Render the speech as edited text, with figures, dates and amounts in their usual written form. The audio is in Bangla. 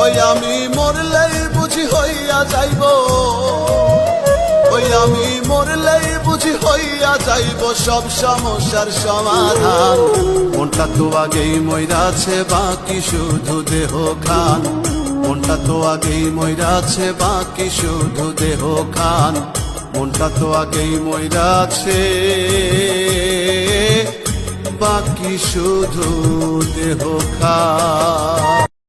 ওই আমি মরলেই বুঝি হইয়া যাইব, ওই আমি মরলেই বুঝি হইয়া যাইব সব সমস্যার সমাধান। মনটা তো আগেই মইরাছে বাকি শুধু দেহ খান, মনটা তো আগেই মইরাছে বাকি শুধু দেহ খান, মনটা তো আগেই মইরাছে বাকি শুধু দেহ খান।